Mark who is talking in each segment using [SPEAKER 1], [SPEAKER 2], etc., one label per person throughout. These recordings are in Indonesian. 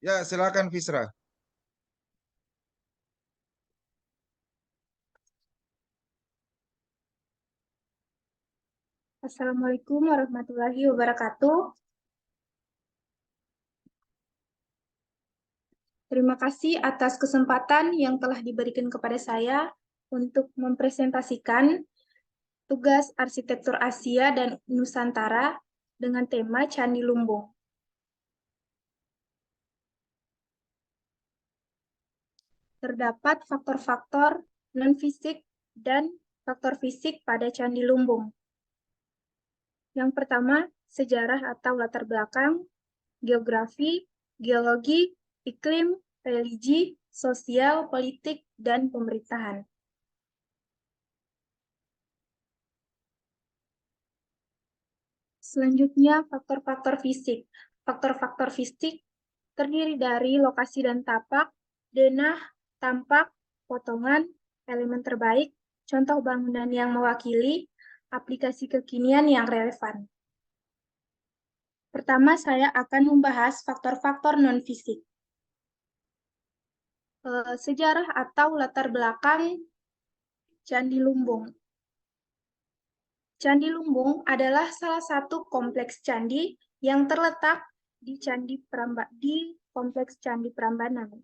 [SPEAKER 1] Ya, silakan Fisra.
[SPEAKER 2] Assalamualaikum warahmatullahi wabarakatuh. Terima kasih atas kesempatan yang telah diberikan kepada saya untuk mempresentasikan tugas arsitektur Asia dan Nusantara dengan tema Candi Lumbung. Terdapat faktor-faktor non-fisik dan faktor fisik pada Candi Lumbung. Yang pertama, sejarah atau latar belakang, geografi, geologi, iklim, religi, sosial, politik, dan pemerintahan. Selanjutnya, faktor-faktor fisik. Faktor-faktor fisik terdiri dari lokasi dan tapak, denah, tampak, potongan, elemen terbaik, contoh bangunan yang mewakili, aplikasi kekinian yang relevan. Pertama, saya akan membahas faktor-faktor non-fisik. Sejarah atau latar belakang Candi Lumbung. Candi Lumbung adalah salah satu kompleks candi yang terletak di kompleks Candi Prambanan.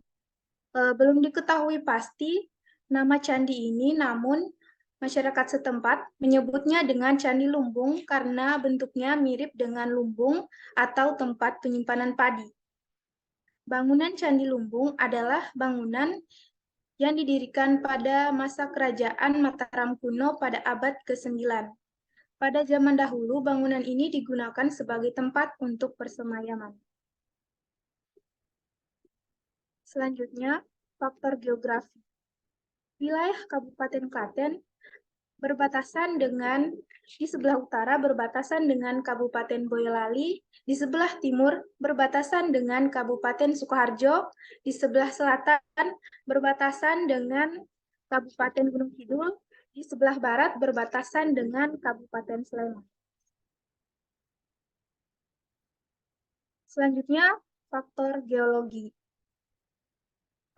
[SPEAKER 2] Belum diketahui pasti nama candi ini, namun masyarakat setempat menyebutnya dengan Candi Lumbung karena bentuknya mirip dengan lumbung atau tempat penyimpanan padi. Bangunan Candi Lumbung adalah bangunan yang didirikan pada masa kerajaan Mataram kuno pada abad ke-9. Pada zaman dahulu, bangunan ini digunakan sebagai tempat untuk persemayaman. Selanjutnya, faktor geografi. Wilayah Kabupaten Klaten di sebelah utara berbatasan dengan Kabupaten Boyolali, di sebelah timur berbatasan dengan Kabupaten Sukoharjo, di sebelah selatan berbatasan dengan Kabupaten Gunung Kidul, di sebelah barat berbatasan dengan Kabupaten Sleman. Selanjutnya, faktor geologi.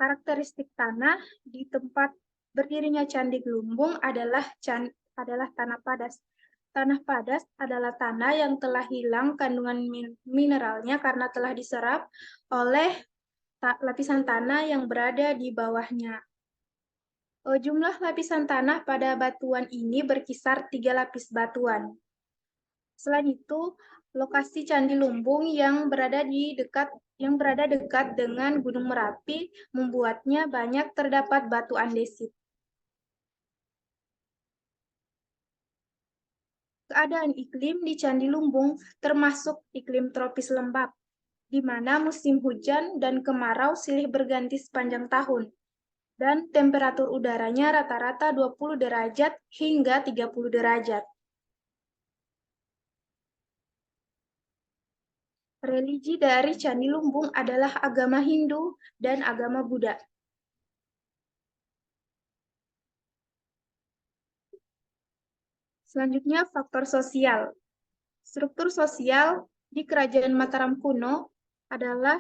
[SPEAKER 2] Karakteristik tanah di tempat berdirinya Candi Lumbung adalah tanah padas. Tanah padas adalah tanah yang telah hilang kandungan mineralnya karena telah diserap oleh lapisan tanah yang berada di bawahnya. Jumlah lapisan tanah pada batuan ini berkisar 3 lapis batuan. Selain itu, lokasi Candi Lumbung yang berada dekat dengan Gunung Merapi membuatnya banyak terdapat batu andesit. Keadaan iklim di Candi Lumbung termasuk iklim tropis lembab, di mana musim hujan dan kemarau silih berganti sepanjang tahun, dan temperatur udaranya rata-rata 20 derajat hingga 30 derajat. Religi dari Candi Lumbung adalah agama Hindu dan agama Buddha. Selanjutnya, faktor sosial. Struktur sosial di Kerajaan Mataram kuno adalah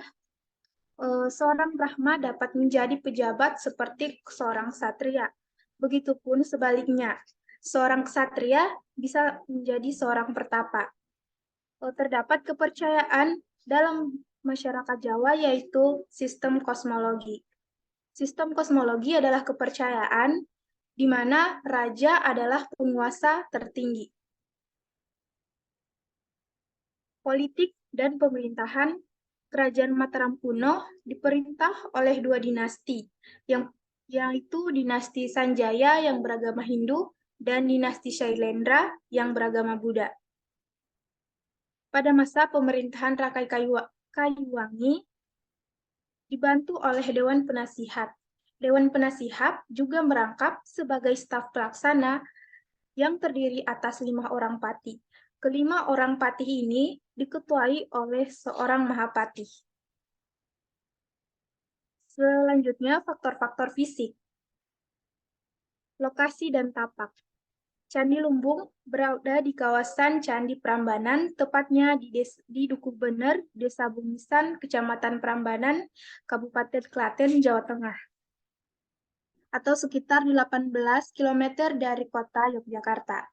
[SPEAKER 2] seorang Brahma dapat menjadi pejabat seperti seorang ksatria. Begitupun sebaliknya, seorang ksatria bisa menjadi seorang pertapa. Terdapat kepercayaan dalam masyarakat Jawa yaitu sistem kosmologi. Sistem kosmologi adalah kepercayaan di mana raja adalah penguasa tertinggi. Politik dan pemerintahan Kerajaan Mataram kuno diperintah oleh 2 dinasti, yaitu dinasti Sanjaya yang beragama Hindu dan dinasti Shailendra yang beragama Buddha. Pada masa pemerintahan Rakai Kayuwangi dibantu oleh Dewan Penasihat. Dewan Penasihat juga merangkap sebagai staf pelaksana yang terdiri atas 5 orang patih. Kelima orang patih ini diketuai oleh seorang mahapatih. Selanjutnya, faktor-faktor fisik. Lokasi dan tapak. Candi Lumbung berada di kawasan Candi Prambanan, tepatnya di Duku Bener, Desa Bumisan, Kecamatan Prambanan, Kabupaten Klaten, Jawa Tengah, atau sekitar 18 km dari kota Yogyakarta.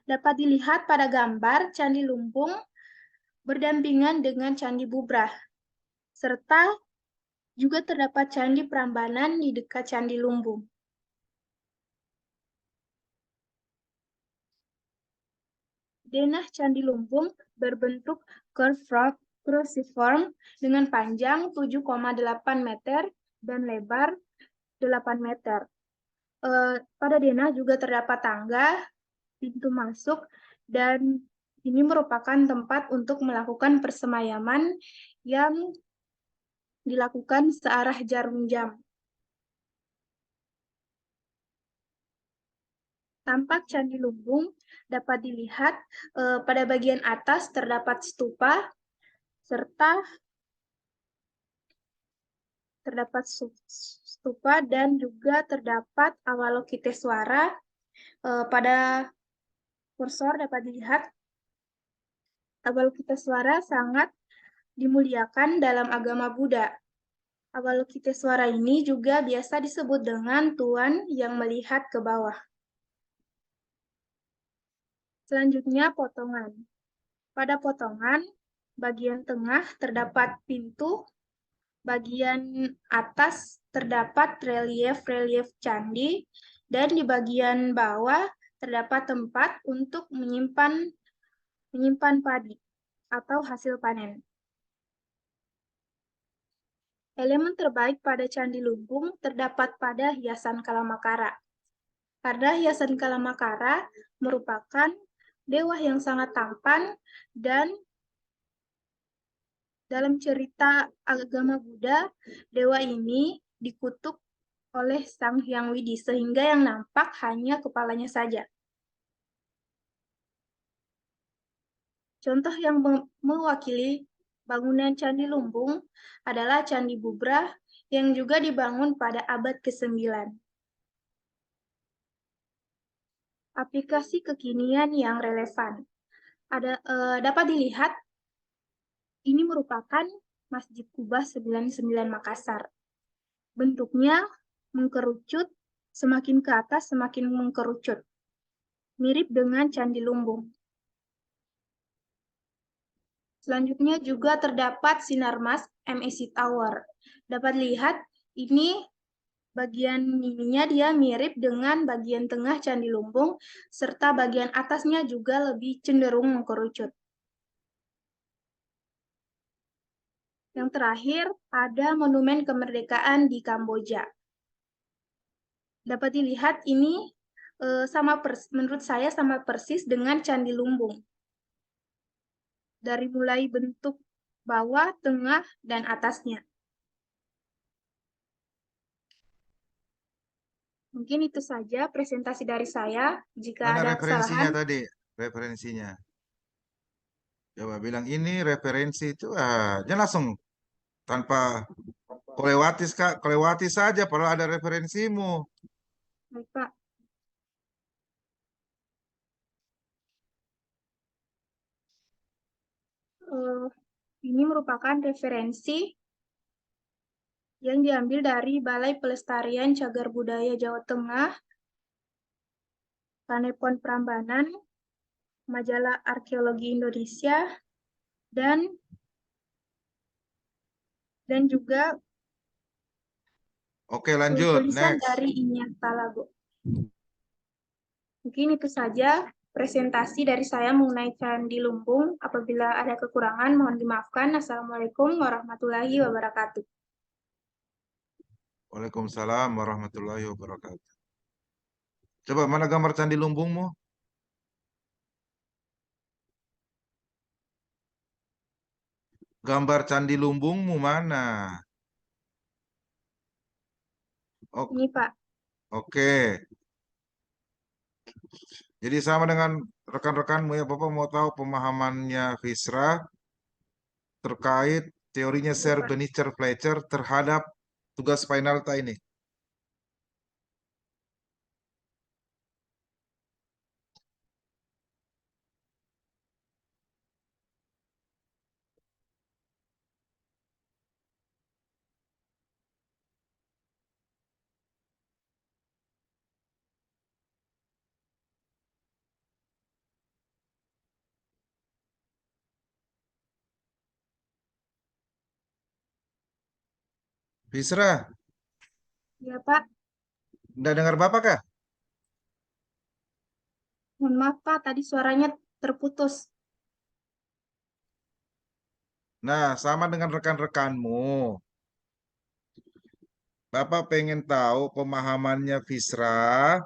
[SPEAKER 2] Dapat dilihat pada gambar Candi Lumbung berdampingan dengan Candi Bubrah, serta juga terdapat Candi Prambanan di dekat Candi Lumbung. Denah Candi Lumbung berbentuk cruciform dengan panjang 7,8 meter dan lebar 8 meter. Pada denah juga terdapat tangga, pintu masuk, dan ini merupakan tempat untuk melakukan persemayaman yang dilakukan searah jarum jam. Tampak Candi Lumbung dapat dilihat pada bagian atas terdapat stupa, serta terdapat stupa dan juga terdapat Avalokiteswara. Pada kursor dapat dilihat Avalokiteswara sangat dimuliakan dalam agama Buddha. Avalokiteswara ini juga biasa disebut dengan Tuan yang melihat ke bawah. Selanjutnya potongan. Pada potongan, bagian tengah terdapat pintu, bagian atas terdapat relief-relief candi, dan di bagian bawah terdapat tempat untuk menyimpan padi atau hasil panen. Elemen terbaik pada Candi Lumbung terdapat pada hiasan Kalamakara. Pada hiasan Kalamakara merupakan dewa yang sangat tampan dan dalam cerita agama Buddha, dewa ini dikutuk oleh Sang Hyang Widi sehingga yang nampak hanya kepalanya saja. Contoh yang mewakili bangunan Candi Lumbung adalah Candi Bubrah yang juga dibangun pada abad ke-9. Aplikasi kekinian yang relevan. Dapat dilihat, ini merupakan Masjid Kubah 99 Makassar. Bentuknya mengkerucut, semakin ke atas semakin mengkerucut. Mirip dengan Candi Lumbung. Selanjutnya juga terdapat Sinarmas MSC Tower. Dapat lihat, ini bagian ininya dia mirip dengan bagian tengah Candi Lumbung, serta bagian atasnya juga lebih cenderung mengkerucut. Yang terakhir, ada Monumen Kemerdekaan di Kamboja. Dapat dilihat ini menurut saya sama persis dengan Candi Lumbung. Dari mulai bentuk bawah, tengah, dan atasnya. Mungkin itu saja presentasi dari saya. Jika
[SPEAKER 1] Mana
[SPEAKER 2] ada
[SPEAKER 1] referensinya
[SPEAKER 2] kesalahan,
[SPEAKER 1] tadi? Referensinya. Coba bilang ini referensi itu, jangan langsung tanpa kau lewati saja kalau ada referensimu.
[SPEAKER 2] baik, Pak. Ini merupakan referensi yang diambil dari Balai Pelestarian Cagar Budaya Jawa Tengah, Panepon Prambanan, Majalah Arkeologi Indonesia, dan juga
[SPEAKER 1] Oke, lanjut.
[SPEAKER 2] tulisan
[SPEAKER 1] Next.
[SPEAKER 2] dari Inyas Talago. Mungkin itu saja presentasi dari saya mengenai Candi Lumbung. Apabila ada kekurangan, mohon dimaafkan. Assalamualaikum warahmatullahi wabarakatuh.
[SPEAKER 1] Waalaikumsalam warahmatullahi wabarakatuh. Coba mana gambar Candi Lumbungmu? Gambar Candi Lumbungmu mana?
[SPEAKER 2] Ini, Pak.
[SPEAKER 1] Oke. Jadi sama dengan rekan-rekanmu ya, Bapak mau tahu pemahamannya Fisra terkait teorinya Sir
[SPEAKER 2] Pak.
[SPEAKER 1] Benicer Fletcher terhadap tugas Spinalta ini. Fisra,
[SPEAKER 2] Ya, Pak.
[SPEAKER 1] udah dengar Bapak kah?
[SPEAKER 2] Mohon maaf, Pak. Tadi suaranya terputus.
[SPEAKER 1] Nah, sama dengan rekan-rekanmu. Bapak pengen tahu pemahamannya Fisra.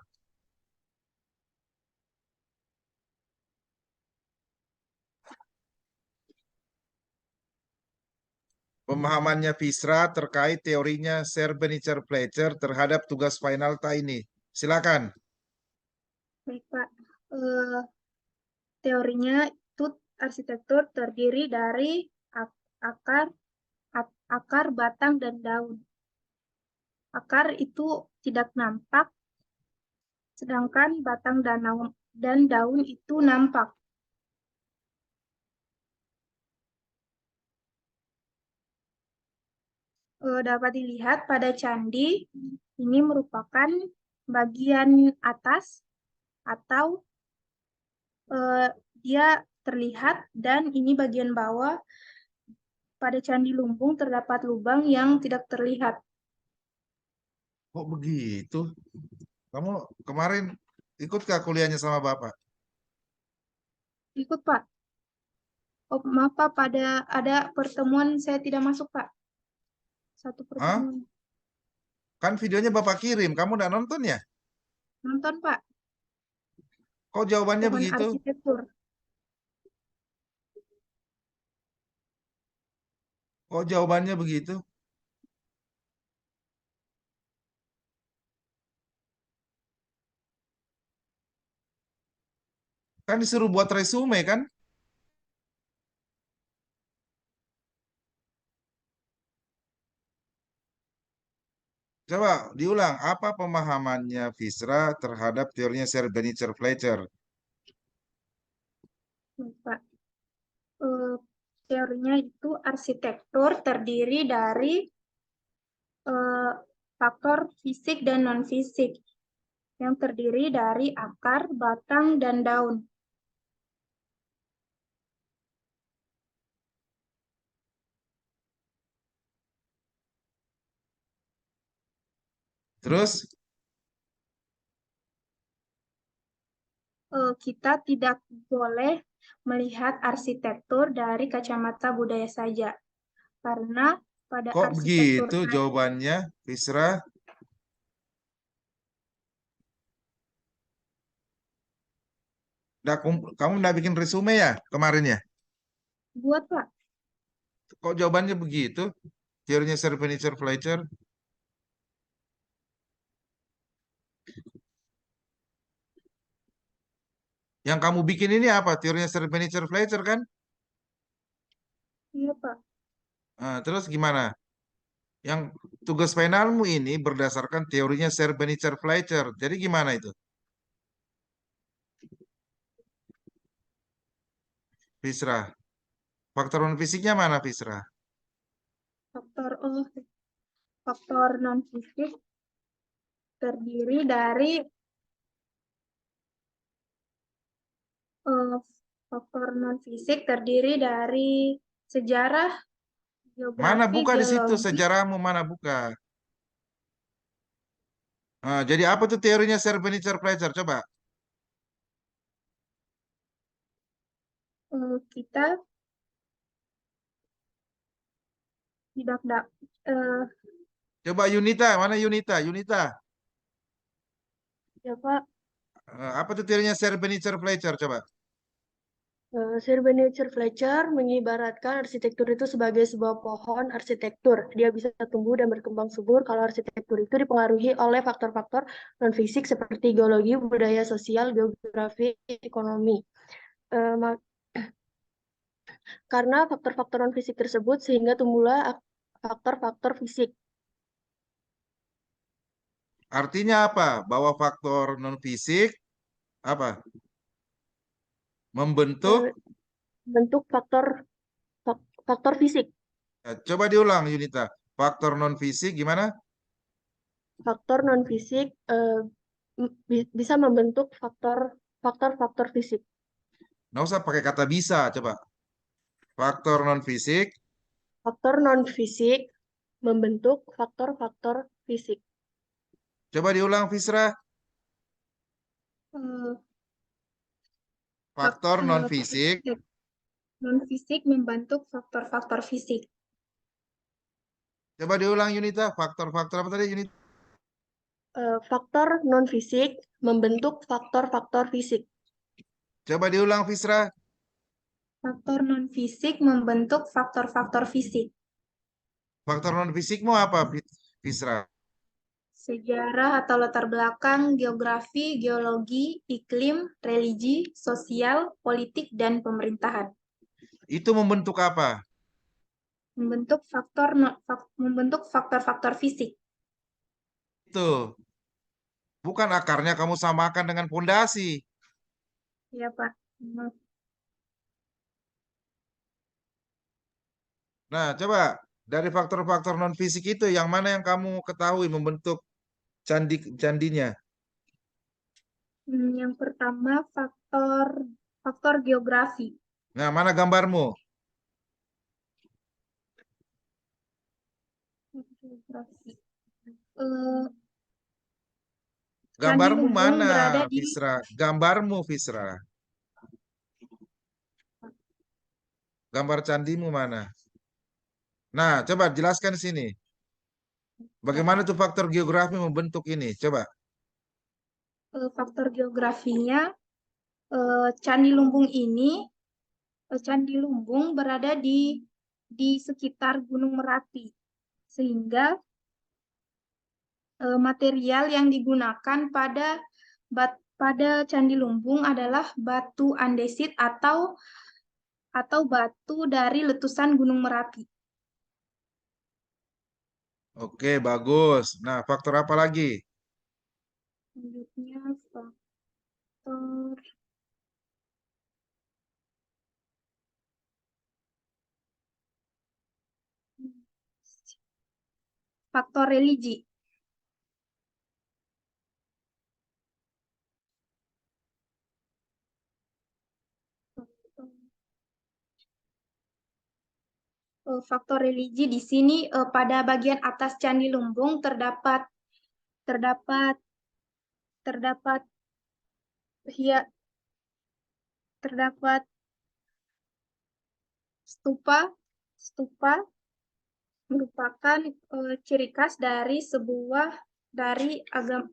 [SPEAKER 1] Pemahamannya Fisra terkait teorinya Srebrenica-Fletcher terhadap tugas final ini. Silakan.
[SPEAKER 2] Baik, Pak. Eh, Teorinya itu arsitektur terdiri dari akar, akar, batang, dan daun. Akar itu tidak nampak, sedangkan batang dan daun itu nampak. Dapat dilihat pada candi, ini merupakan bagian atas atau eh, dia terlihat, dan ini bagian bawah. Pada Candi Lumbung terdapat lubang yang tidak terlihat.
[SPEAKER 1] Kok begitu? Kamu kemarin ikutkah kuliahnya sama Bapak?
[SPEAKER 2] Ikut, Pak. Oh, maaf, Pak, ada pertemuan saya tidak masuk, Pak. Satu
[SPEAKER 1] Hah?
[SPEAKER 2] pertemuan.
[SPEAKER 1] Kan videonya Bapak kirim, kamu udah nonton ya?
[SPEAKER 2] Nonton, Pak.
[SPEAKER 1] Kok jawabannya
[SPEAKER 2] Pohon
[SPEAKER 1] begitu?
[SPEAKER 2] arsitektur.
[SPEAKER 1] Kok jawabannya begitu? Kan disuruh buat resume kan? Coba diulang, apa pemahamannya Fisra terhadap teorinya Srebrenica-Fletcher?
[SPEAKER 2] Pak. Eh, Teorinya itu arsitektur terdiri dari eh, faktor fisik dan non-fisik yang terdiri dari akar, batang, dan daun.
[SPEAKER 1] Terus,
[SPEAKER 2] Kita tidak boleh melihat arsitektur dari kacamata budaya saja, karena pada
[SPEAKER 1] kok
[SPEAKER 2] arsitektur
[SPEAKER 1] begitu
[SPEAKER 2] tadi,
[SPEAKER 1] jawabannya, Fisra? Kamu udah bikin resume ya kemarin ya?
[SPEAKER 2] buat, Pak.
[SPEAKER 1] Kok jawabannya begitu? Teorinya Srebrenica-Fletcher? Yang kamu bikin ini apa? Teorinya Srebrenica-Fletcher kan?
[SPEAKER 2] Iya, Pak.
[SPEAKER 1] Terus gimana? Yang tugas finalmu ini berdasarkan teorinya Srebrenica-Fletcher. Jadi gimana itu? Fisra. Faktor non fisiknya mana, Fisra?
[SPEAKER 2] Faktor faktor non fisik terdiri dari eh, faktor non fisik terdiri dari sejarah,
[SPEAKER 1] Mana
[SPEAKER 2] geografi,
[SPEAKER 1] buka di situ
[SPEAKER 2] geologi.
[SPEAKER 1] sejarahmu mana buka? Jadi apa tuh teorinya Srebrenica-Fletcher? Coba.
[SPEAKER 2] Kita tidak eh,
[SPEAKER 1] Coba Yunita, mana Yunita? Yunita.
[SPEAKER 2] ya, Pak.
[SPEAKER 1] Apa tuh teorinya Srebrenica-Fletcher? Coba.
[SPEAKER 3] Srebrenica-Fletcher mengibaratkan arsitektur itu sebagai sebuah pohon arsitektur. Dia bisa tumbuh dan berkembang subur kalau arsitektur itu dipengaruhi oleh faktor-faktor non-fisik seperti geologi, budaya sosial, geografi, ekonomi. Eh, ma- Karena faktor-faktor non-fisik tersebut sehingga tumbuhlah faktor-faktor fisik.
[SPEAKER 1] Artinya apa? Bahwa faktor non fisik apa? Membentuk.
[SPEAKER 3] Eh, Bentuk faktor fisik.
[SPEAKER 1] Coba diulang Yunita. Faktor non fisik gimana?
[SPEAKER 3] Faktor non-fisik bisa membentuk faktor-faktor fisik.
[SPEAKER 1] Nggak usah pakai kata bisa, coba. Faktor non fisik
[SPEAKER 3] Faktor non-fisik membentuk faktor-faktor fisik.
[SPEAKER 1] Coba diulang, Fisra.
[SPEAKER 2] Eh,
[SPEAKER 1] Faktor
[SPEAKER 2] fak-
[SPEAKER 1] non-fisik.
[SPEAKER 2] non-fisik membentuk faktor-faktor fisik.
[SPEAKER 1] Coba diulang, Yunita. Faktor-faktor apa tadi, Yunita?
[SPEAKER 3] Faktor non-fisik membentuk faktor-faktor fisik.
[SPEAKER 1] Coba diulang, Fisra.
[SPEAKER 2] Faktor non-fisik membentuk faktor-faktor fisik.
[SPEAKER 1] Faktor non-fisikmu apa, Fisra?
[SPEAKER 2] Sejarah atau latar belakang, geografi, geologi, iklim, religi, sosial, politik, dan pemerintahan.
[SPEAKER 1] Itu membentuk apa?
[SPEAKER 2] Membentuk faktor-faktor fisik.
[SPEAKER 1] Itu. Bukan akarnya kamu samakan dengan fondasi.
[SPEAKER 2] Ya, Pak. Hmm,
[SPEAKER 1] Nah, coba dari faktor-faktor non-fisik itu yang mana yang kamu ketahui membentuk candinya?
[SPEAKER 2] Yang pertama faktor faktor geografi.
[SPEAKER 1] Nah, mana gambarmu?
[SPEAKER 2] Geografi. Eh, Candi
[SPEAKER 1] Gambarmu
[SPEAKER 2] Lumbung
[SPEAKER 1] mana,
[SPEAKER 2] berada di
[SPEAKER 1] Fisra? Gambarmu, Fisra. Gambar candimu mana? Nah, coba jelaskan sini. Bagaimana tuh faktor geografi membentuk ini? Coba.
[SPEAKER 2] faktor geografinya. Candi Lumbung ini Candi Lumbung berada di sekitar Gunung Merapi, sehingga material yang digunakan pada Candi Lumbung adalah batu andesit atau batu dari letusan Gunung Merapi.
[SPEAKER 1] Oke, bagus. Nah, faktor apa lagi?
[SPEAKER 2] Selanjutnya faktor religi. Faktor religi di sini pada bagian atas Candi Lumbung terdapat terdapat terdapat ya terdapat stupa. Stupa merupakan ciri khas dari agama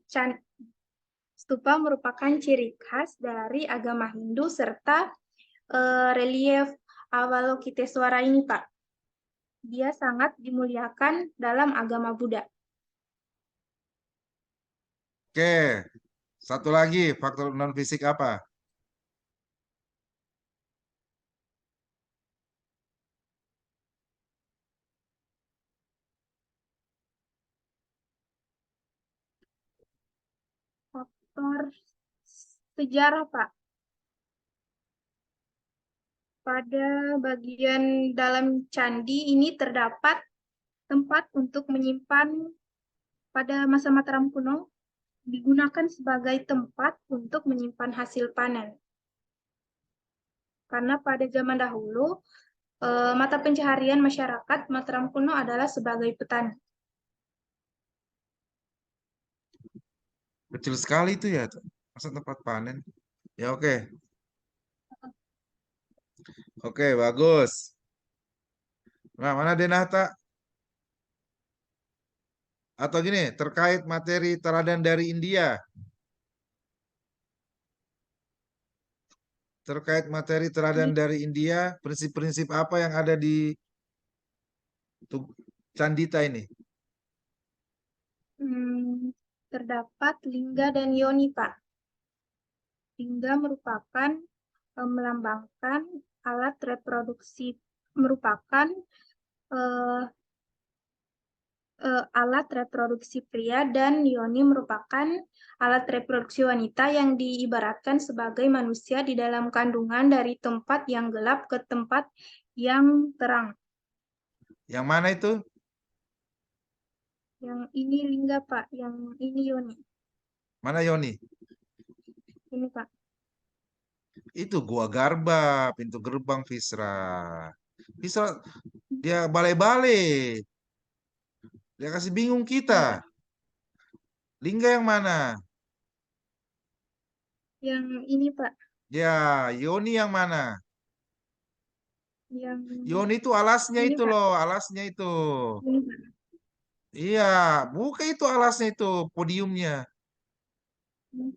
[SPEAKER 2] stupa merupakan ciri khas dari agama Hindu serta relief Avalokiteswara ini, Pak. Dia sangat dimuliakan dalam agama Buddha.
[SPEAKER 1] Oke, satu lagi faktor non fisik apa?
[SPEAKER 2] Faktor sejarah, Pak. Pada bagian dalam candi ini terdapat tempat untuk menyimpan pada masa Mataram kuno digunakan sebagai tempat untuk menyimpan hasil panen. Karena pada zaman dahulu mata pencaharian masyarakat Mataram kuno adalah sebagai petani.
[SPEAKER 1] Kecil sekali itu ya, masa tempat panen. Ya oke, oke bagus. Nah, mana Denata? Atau gini, terkait materi teladan dari India. Terkait materi teladan dari India, prinsip-prinsip apa yang ada di Candita ini?
[SPEAKER 2] Terdapat lingga dan yoni, Pak. Lingga merupakan melambangkan alat reproduksi, merupakan eh, alat reproduksi pria, dan yoni merupakan alat reproduksi wanita yang diibaratkan sebagai manusia di dalam kandungan dari tempat yang gelap ke tempat yang terang.
[SPEAKER 1] Yang mana itu?
[SPEAKER 2] Yang ini lingga, Pak. Yang ini yoni.
[SPEAKER 1] Mana Yoni?
[SPEAKER 2] Ini, Pak.
[SPEAKER 1] Itu gua Garba, pintu gerbang Visra. Visra, dia balai-balai. Dia kasih bingung kita.
[SPEAKER 2] Iya, Pak.
[SPEAKER 1] Lingga yang mana?
[SPEAKER 2] Yang ini, Pak.
[SPEAKER 1] Ya, Yoni yang mana?
[SPEAKER 2] Yang
[SPEAKER 1] Yoni itu alasnya
[SPEAKER 2] ini,
[SPEAKER 1] itu
[SPEAKER 2] Pak.
[SPEAKER 1] loh, alasnya itu.
[SPEAKER 2] Ini, Pak.
[SPEAKER 1] Iya, buka itu alasnya itu, podiumnya.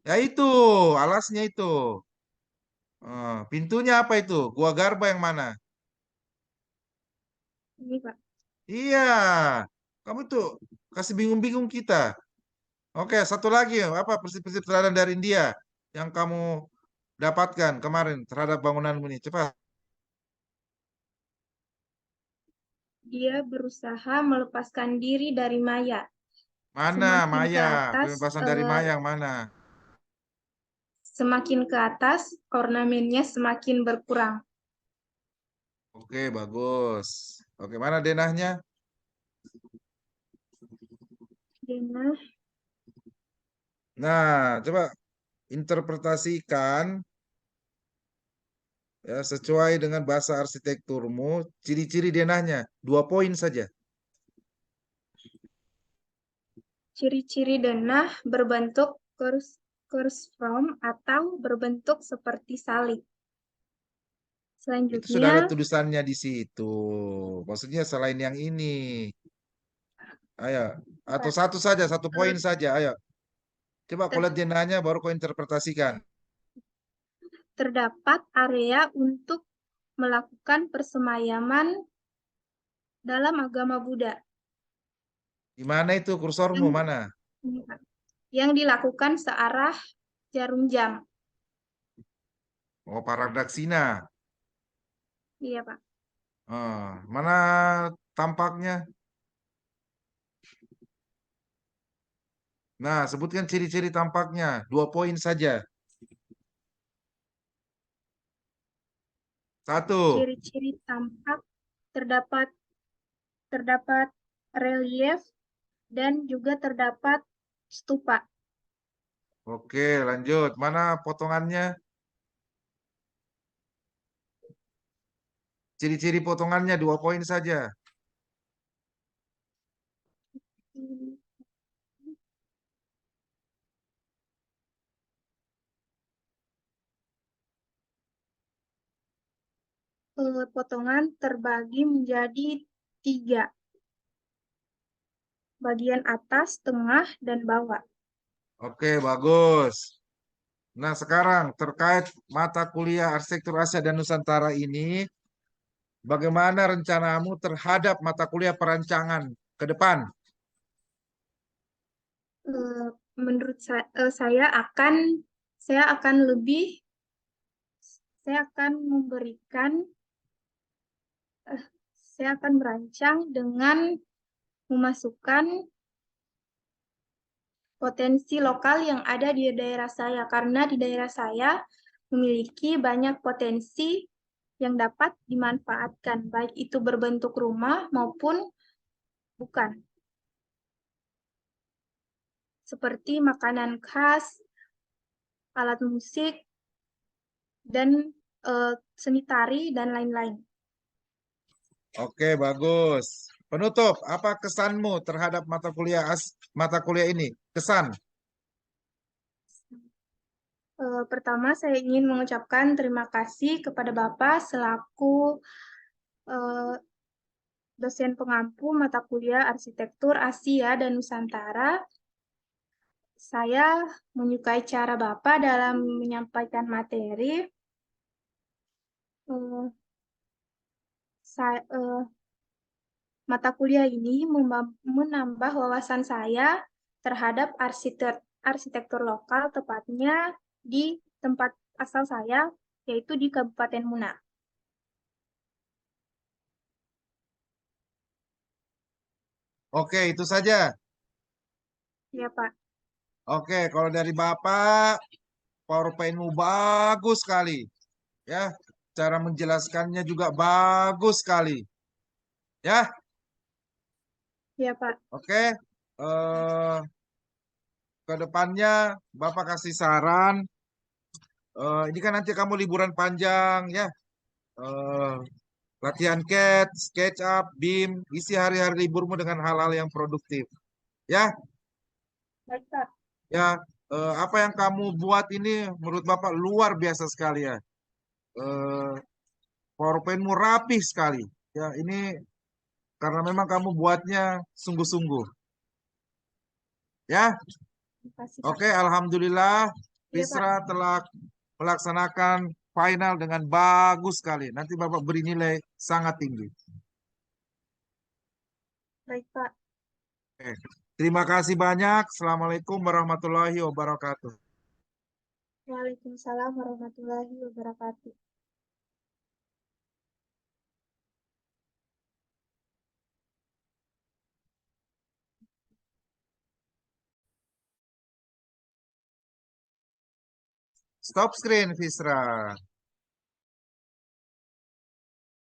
[SPEAKER 1] Ya itu, alasnya itu. Pintunya apa itu? Gua Garba yang mana?
[SPEAKER 2] Ini, Pak.
[SPEAKER 1] Iya, kamu tuh kasih bingung-bingung kita. Oke, satu lagi, apa prinsip-prinsip teladan dari India yang kamu dapatkan kemarin terhadap bangunanmu ini? Cepat.
[SPEAKER 2] Dia berusaha melepaskan diri dari maya.
[SPEAKER 1] Mana
[SPEAKER 2] Semakin ke
[SPEAKER 1] Maya?
[SPEAKER 2] atas,
[SPEAKER 1] Pembebasan dari Maya yang mana?
[SPEAKER 2] semakin ke atas, ornamennya semakin berkurang.
[SPEAKER 1] Oke, bagus. Oke, mana denahnya?
[SPEAKER 2] Denah,
[SPEAKER 1] Nah, coba interpretasikan ya sesuai dengan bahasa arsitekturmu, ciri-ciri denahnya. 2 poin saja.
[SPEAKER 2] ciri-ciri denah berbentuk curve form atau berbentuk seperti salib.
[SPEAKER 1] Itu sudah ada
[SPEAKER 2] Selanjutnya,
[SPEAKER 1] tulisannya di situ. Maksudnya selain yang ini. Ayo, atau
[SPEAKER 2] Pak,
[SPEAKER 1] satu saja, 1 poin
[SPEAKER 2] eh,
[SPEAKER 1] saja. Ayo, coba kau lihat
[SPEAKER 2] ter-
[SPEAKER 1] denahnya, baru kau interpretasikan.
[SPEAKER 2] terdapat area untuk melakukan persemayaman dalam agama Buddha
[SPEAKER 1] Di mana itu kursormu?
[SPEAKER 2] yang,
[SPEAKER 1] Mana?
[SPEAKER 2] yang dilakukan searah jarum jam.
[SPEAKER 1] Oh, Paradaksina.
[SPEAKER 2] Iya, Pak.
[SPEAKER 1] Mana tampaknya? Nah, sebutkan ciri-ciri tampaknya. 2 poin saja. 1.
[SPEAKER 2] Ciri-ciri tampak terdapat terdapat relief dan juga terdapat stupa.
[SPEAKER 1] Oke, lanjut. Mana potongannya? Ciri-ciri potongannya 2 poin saja.
[SPEAKER 2] Potongan terbagi menjadi 3, bagian atas, tengah, dan bawah.
[SPEAKER 1] Oke, bagus. Nah, sekarang terkait mata kuliah Arsitektur Asia dan Nusantara ini, bagaimana rencanamu terhadap mata kuliah perancangan ke depan?
[SPEAKER 2] Eh, Menurut saya akan lebih saya akan memberikan eh, saya akan merancang dengan memasukkan potensi lokal yang ada di daerah saya karena di daerah saya memiliki banyak potensi yang dapat dimanfaatkan baik itu berbentuk rumah maupun bukan, seperti makanan khas, alat musik, dan seni tari dan lain-lain.
[SPEAKER 1] Oke, bagus. Penutup, apa kesanmu terhadap mata kuliah ini? Kesan.
[SPEAKER 2] Pertama, saya ingin mengucapkan terima kasih kepada Bapak selaku eh, dosen pengampu mata kuliah Arsitektur Asia dan Nusantara. Saya menyukai cara Bapak dalam menyampaikan materi. Eh, sa- eh, Mata kuliah ini menambah wawasan saya terhadap arsitektur lokal, tepatnya di tempat asal saya, yaitu di Kabupaten Muna.
[SPEAKER 1] Oke, itu saja.
[SPEAKER 2] Ya, Pak.
[SPEAKER 1] Oke, kalau dari Bapak, PowerPoint-mu bagus sekali. Ya, cara menjelaskannya juga bagus sekali. Ya,
[SPEAKER 2] Ya, Pak.
[SPEAKER 1] oke. Eh, ke depannya Bapak kasih saran. Ini kan nanti kamu liburan panjang ya. Eh, Latihan CAT, SketchUp, BIM, isi hari-hari liburmu dengan hal-hal yang produktif. Ya,
[SPEAKER 2] Baik, Pak.
[SPEAKER 1] ya, apa yang kamu buat ini menurut Bapak luar biasa sekali ya. Eh, PowerPoint-mu rapih sekali. Ya, ini karena memang kamu buatnya sungguh-sungguh. Ya,
[SPEAKER 2] Terima kasih, Pak.
[SPEAKER 1] oke, Alhamdulillah,
[SPEAKER 2] Iya, Pak.
[SPEAKER 1] Fisra telah melaksanakan final dengan bagus sekali. Nanti Bapak beri nilai sangat tinggi.
[SPEAKER 2] Baik, Pak.
[SPEAKER 1] Oke. Terima kasih banyak. Assalamualaikum warahmatullahi wabarakatuh.
[SPEAKER 2] Waalaikumsalam warahmatullahi wabarakatuh.
[SPEAKER 1] Stop screen, Fisra.